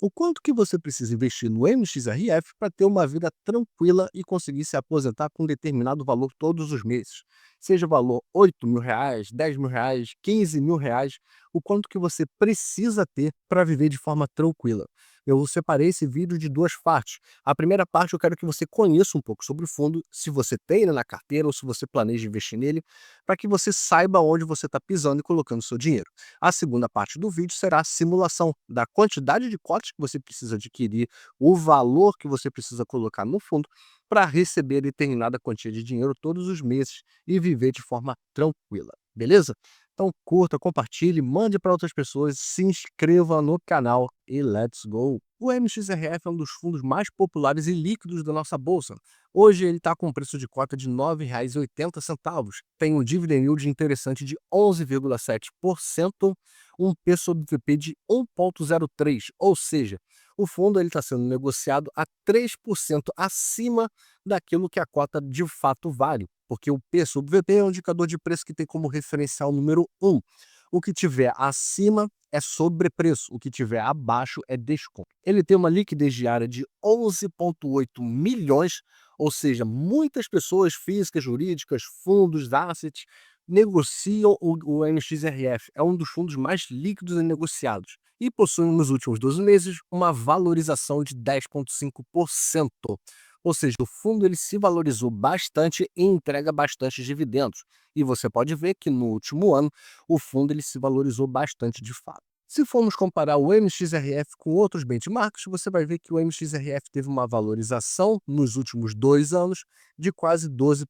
O quanto que você precisa investir no MXRF para ter uma vida tranquila e conseguir se aposentar com determinado valor todos os meses. Seja o valor R$ 8.000, R$ 10.000, R$ 15.000, o quanto que você precisa ter para viver de forma tranquila. Eu separei esse vídeo de duas partes. A primeira parte eu quero que você conheça um pouco sobre o fundo, se você tem ele na carteira ou se você planeja investir nele, para que você saiba onde você está pisando e colocando seu dinheiro. A segunda parte do vídeo será a simulação da quantidade de cotas que você precisa adquirir, o valor que você precisa colocar no fundo para receber determinada quantia de dinheiro todos os meses e viver de forma tranquila, beleza? Então curta, compartilhe, mande para outras pessoas, se inscreva no canal e let's go! O MXRF é um dos fundos mais populares e líquidos da nossa bolsa. Hoje ele está com um preço de cota de R$ 9,80. Tem um dividend yield interessante de 11,7%, um P sobre VP de 1,03, ou seja, o fundo está sendo negociado a 3% acima daquilo que a cota de fato vale, porque o P sobre VP é um indicador de preço que tem como referencial número 1. O que tiver acima é sobrepreço, o que tiver abaixo é desconto. Ele tem uma liquidez diária de 11,8 milhões, ou seja, muitas pessoas físicas, jurídicas, fundos, assets, negociam o MXRF. É um dos fundos mais líquidos e negociados e possui nos últimos 12 meses uma valorização de 10,5%. Ou seja, o fundo ele se valorizou bastante e entrega bastante dividendos. E você pode ver que no último ano o fundo ele se valorizou bastante de fato. Se formos comparar o MXRF com outros benchmarks, você vai ver que o MXRF teve uma valorização nos últimos 2 anos de quase 12%,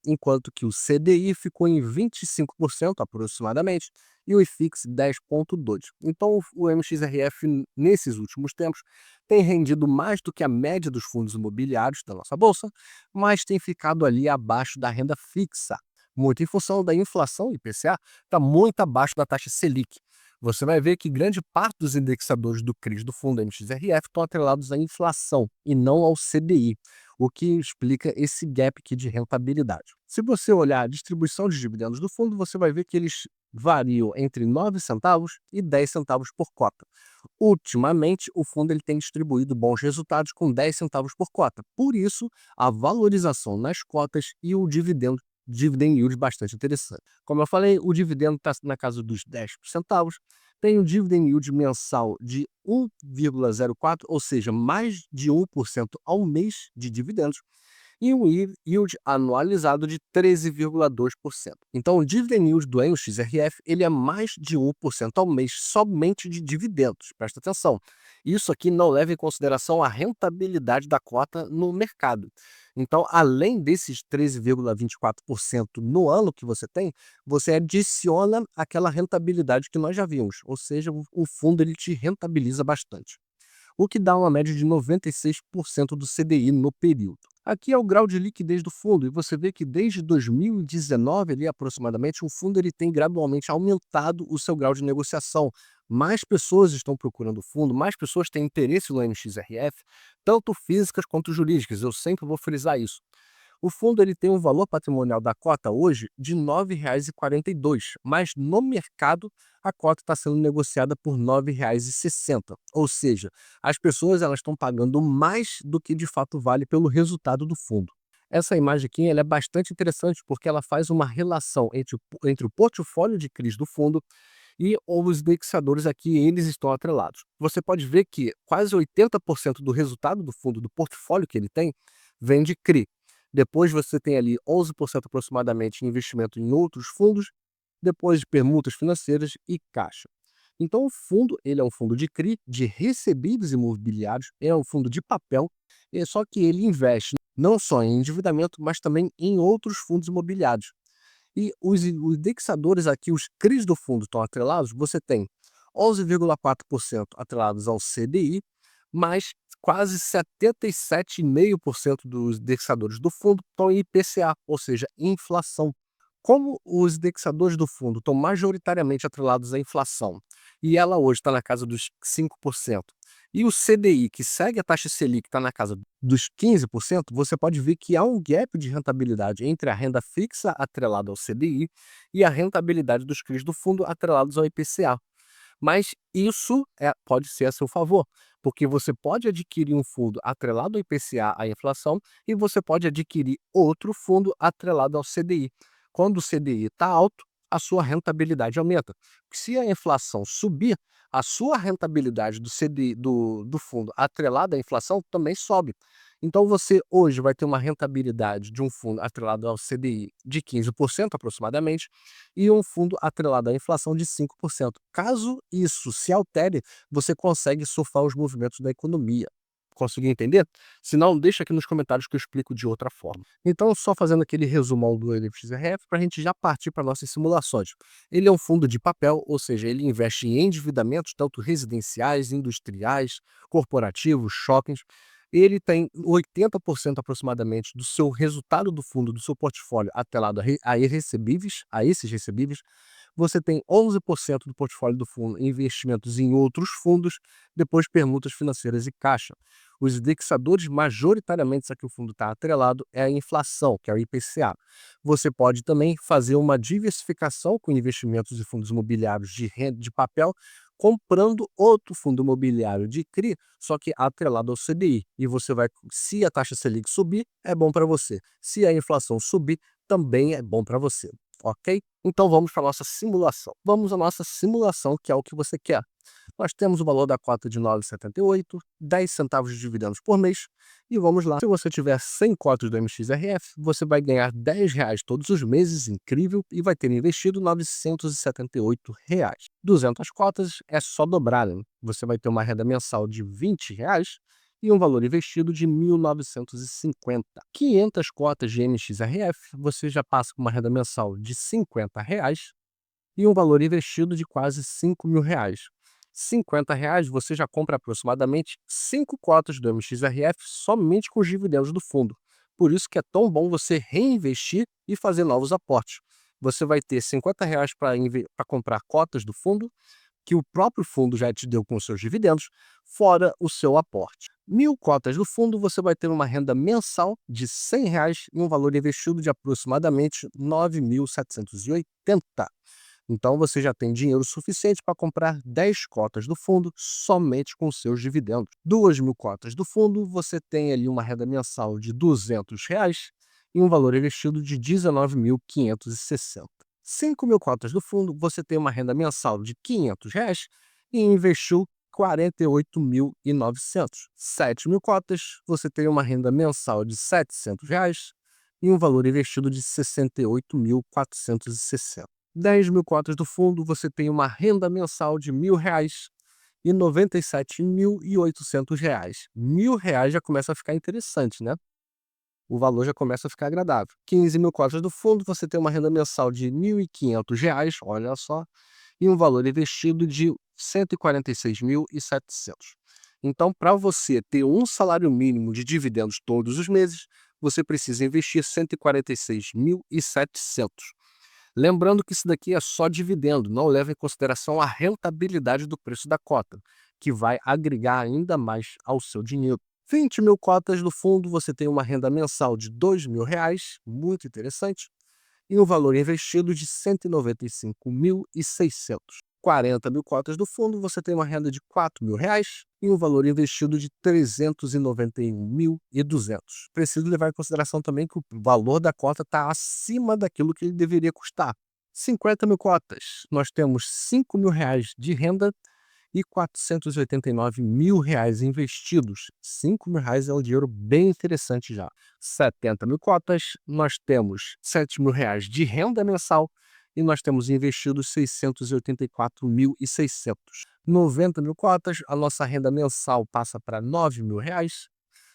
enquanto que o CDI ficou em 25% aproximadamente e o IFIX 10,2%. Então o MXRF nesses últimos tempos tem rendido mais do que a média dos fundos imobiliários da nossa bolsa, mas tem ficado ali abaixo da renda fixa, muito em função da inflação IPCA, está muito abaixo da taxa Selic. Você vai ver que grande parte dos indexadores do CRIs do fundo MXRF estão atrelados à inflação e não ao CDI, o que explica esse gap aqui de rentabilidade. Se você olhar a distribuição de dividendos do fundo, você vai ver que eles variam entre 9 centavos e 10 centavos por cota. Ultimamente, o fundo ele tem distribuído bons resultados com 10 centavos por cota. Por isso, a valorização nas cotas e o dividend yield bastante interessante. Como eu falei, o dividendo está na casa dos 10 centavos, tem um dividend yield mensal de 1,04, ou seja, mais de 1% ao mês de dividendos, e um yield anualizado de 13,2%. Então, o dividend yield do MXRF ele é mais de 1% ao mês somente de dividendos. Presta atenção. Isso aqui não leva em consideração a rentabilidade da cota no mercado. Então, além desses 13,24% no ano que você adiciona aquela rentabilidade que nós já vimos, ou seja, o fundo ele te rentabiliza bastante, o que dá uma média de 96% do CDI no período. Aqui é o grau de liquidez do fundo, e você vê que desde 2019, ali, aproximadamente, o fundo ele tem gradualmente aumentado o seu grau de negociação. Mais pessoas estão procurando o fundo, mais pessoas têm interesse no MXRF, tanto físicas quanto jurídicas, eu sempre vou frisar isso. O fundo ele tem um valor patrimonial da cota hoje de R$ 9,42, mas no mercado a cota está sendo negociada por R$ 9,60. Ou seja, as pessoas elas estão pagando mais do que de fato vale pelo resultado do fundo. Essa imagem aqui ela é bastante interessante porque ela faz uma relação entre o portfólio de CRIs do fundo e os indexadores aqui, eles estão atrelados. Você pode ver que quase 80% do resultado do fundo, do portfólio que ele tem, vem de CRI. Depois você tem ali 11% aproximadamente em investimento em outros fundos, depois de permutas financeiras e caixa. Então o fundo, ele é um fundo de CRI, de recebíveis imobiliários, é um fundo de papel, só que ele investe não só em endividamento, mas também em outros fundos imobiliários. E os indexadores aqui, os CRIs do fundo estão atrelados, você tem 11,4% atrelados ao CDI, mas quase 77,5% dos indexadores do fundo estão em IPCA, ou seja, inflação. Como os indexadores do fundo estão majoritariamente atrelados à inflação, e ela hoje está na casa dos 5%, e o CDI, que segue a taxa Selic, está na casa dos 15%, você pode ver que há um gap de rentabilidade entre a renda fixa atrelada ao CDI e a rentabilidade dos CRIs do fundo atrelados ao IPCA. Mas isso pode ser a seu favor, porque você pode adquirir um fundo atrelado ao IPCA, à inflação, e você pode adquirir outro fundo atrelado ao CDI. Quando o CDI está alto, a sua rentabilidade aumenta. Se a inflação subir, a sua rentabilidade do CDI, do fundo atrelado à inflação também sobe. Então você hoje vai ter uma rentabilidade de um fundo atrelado ao CDI de 15% aproximadamente e um fundo atrelado à inflação de 5%. Caso isso se altere, você consegue surfar os movimentos da economia. Conseguiu entender? Se não, deixa aqui nos comentários que eu explico de outra forma. Então, só fazendo aquele resumão do NFXRF para a gente já partir para nossas simulações. Ele é um fundo de papel, ou seja, ele investe em endividamentos tanto residenciais, industriais, corporativos, shoppings. Ele tem 80% aproximadamente do seu resultado do fundo, do seu portfólio, atrelado a esses recebíveis. Você tem 11% do portfólio do fundo em investimentos em outros fundos, depois permutas financeiras e caixa. Os indexadores majoritariamente a que o fundo está atrelado é a inflação, que é o IPCA. Você pode também fazer uma diversificação com investimentos em fundos imobiliários de renda de papel, comprando outro fundo imobiliário de CRI, só que atrelado ao CDI. E você vai, se a taxa Selic subir, é bom para você. Se a inflação subir, também é bom para você. Ok? Então vamos para a nossa simulação. Vamos à nossa simulação, que é o que você quer. Nós temos o valor da cota de 9,78, 10 centavos de dividendos por mês. E vamos lá. Se você tiver 100 cotas do MXRF, você vai ganhar R$ 10 todos os meses, incrível, e vai ter investido R$ 978. 200 cotas é só dobrar, né? Você vai ter uma renda mensal de R$ 20 e um valor investido de 1.950. 500 cotas de MXRF, você já passa com uma renda mensal de R$ 50 e um valor investido de quase R$ 5.000. R$ 50 você já compra aproximadamente 5 cotas do MXRF somente com os dividendos do fundo. Por isso que é tão bom você reinvestir e fazer novos aportes. Você vai ter R$ 50 para comprar cotas do fundo, que o próprio fundo já te deu com os seus dividendos, fora o seu aporte. 1.000 cotas do fundo, você vai ter uma renda mensal de R$ 100 e um valor investido de aproximadamente 9.780. Então você já tem dinheiro suficiente para comprar 10 cotas do fundo somente com seus dividendos. 2.000 cotas do fundo, você tem ali uma renda mensal de R$ 200 e um valor investido de 19.560. 5.000 cotas do fundo, você tem uma renda mensal de R$ 500 e investiu 48.900. 7.000 cotas, você tem uma renda mensal de R$ 700 e um valor investido de 68.460. 10.000 cotas do fundo, você tem uma renda mensal de R$ 1.000 e R$ 97.800. R$ 1.000 já começa a ficar interessante, né? O valor já começa a ficar agradável. 15.000 cotas do fundo, você tem uma renda mensal de R$ 1.500, olha só, e um valor investido de R$ 146.700. Então, para você ter um salário mínimo de dividendos todos os meses, você precisa investir R$ 146.700. Lembrando que isso daqui é só dividendo, não leva em consideração a rentabilidade do preço da cota, que vai agregar ainda mais ao seu dinheiro. 20.000 cotas do fundo, você tem uma renda mensal de R$ 2.000, muito interessante, e um valor investido de R$ 195.600. 40.000 cotas do fundo, você tem uma renda de R$ 4.000 e um valor investido de R$ 391.200. Preciso levar em consideração também que o valor da cota está acima daquilo que ele deveria custar. 50.000 cotas, nós temos R$ 5.000 de renda e R$ 489.000 investidos. R$ 5.000 é um dinheiro bem interessante já. 70.000 cotas, nós temos R$ 7.000 de renda mensal e nós temos investidos R$ 684.600. 90.000 cotas, a nossa renda mensal passa para R$ 9.000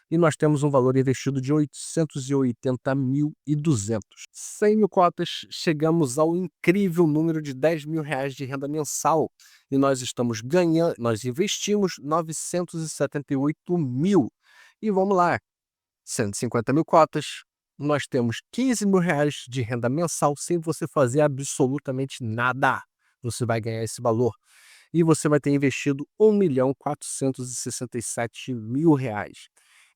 e nós temos um valor investido de R$ 880.200. 100.000 cotas, chegamos ao incrível número de R$ 10.000 de renda mensal e nós estamos ganhando, nós investimos 978 mil. E vamos lá, 150.000 cotas, nós temos R$ 15.000 de renda mensal sem você fazer absolutamente nada. Você vai ganhar esse valor. E você vai ter investido R$ 1.467.000.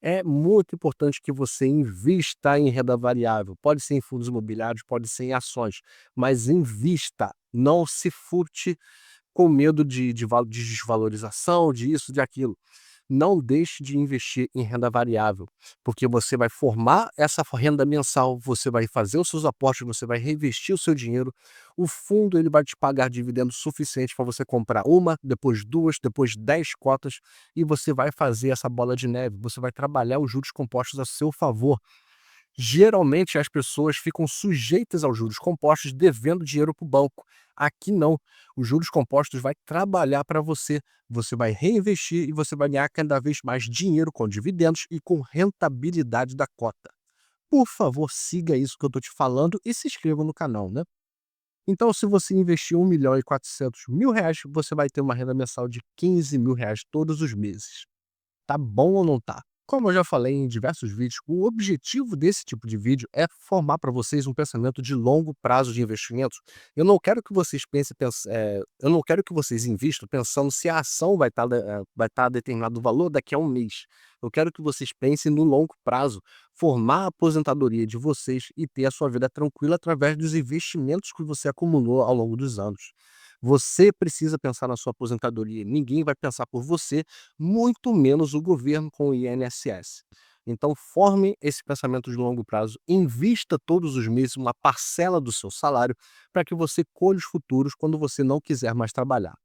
É muito importante que você invista em renda variável. Pode ser em fundos imobiliários, pode ser em ações, mas invista, não se furte com medo de desvalorização, de isso, de aquilo. Não deixe de investir em renda variável, porque você vai formar essa renda mensal, você vai fazer os seus aportes, você vai reinvestir o seu dinheiro, o fundo ele vai te pagar dividendos suficientes para você comprar uma, depois duas, depois 10 cotas, e você vai fazer essa bola de neve, você vai trabalhar os juros compostos a seu favor. Geralmente as pessoas ficam sujeitas aos juros compostos devendo dinheiro para o banco. Aqui não. Os juros compostos vai trabalhar para você. Você vai reinvestir e você vai ganhar cada vez mais dinheiro com dividendos e com rentabilidade da cota. Por favor, siga isso que eu estou te falando e se inscreva no canal, né? Então, se você investir 1.400.000 reais, você vai ter uma renda mensal de 15 mil reais todos os meses. Tá bom ou não tá? Como eu já falei em diversos vídeos, o objetivo desse tipo de vídeo é formar para vocês um pensamento de longo prazo de investimentos. Eu não quero que vocês eu não quero que vocês invistam pensando se a ação vai estar a determinado valor daqui a um mês. Eu quero que vocês pensem no longo prazo, formar a aposentadoria de vocês e ter a sua vida tranquila através dos investimentos que você acumulou ao longo dos anos. Você precisa pensar na sua aposentadoria, ninguém vai pensar por você, muito menos o governo com o INSS. Então, forme esse pensamento de longo prazo, invista todos os meses uma parcela do seu salário para que você colhe os futuros quando você não quiser mais trabalhar.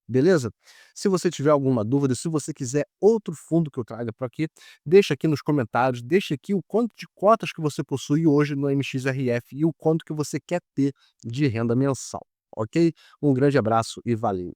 Beleza? Se você tiver alguma dúvida, se você quiser outro fundo que eu traga para aqui, deixa aqui nos comentários, deixa aqui o quanto de cotas que você possui hoje no MXRF e o quanto que você quer ter de renda mensal, ok? Um grande abraço e valeu!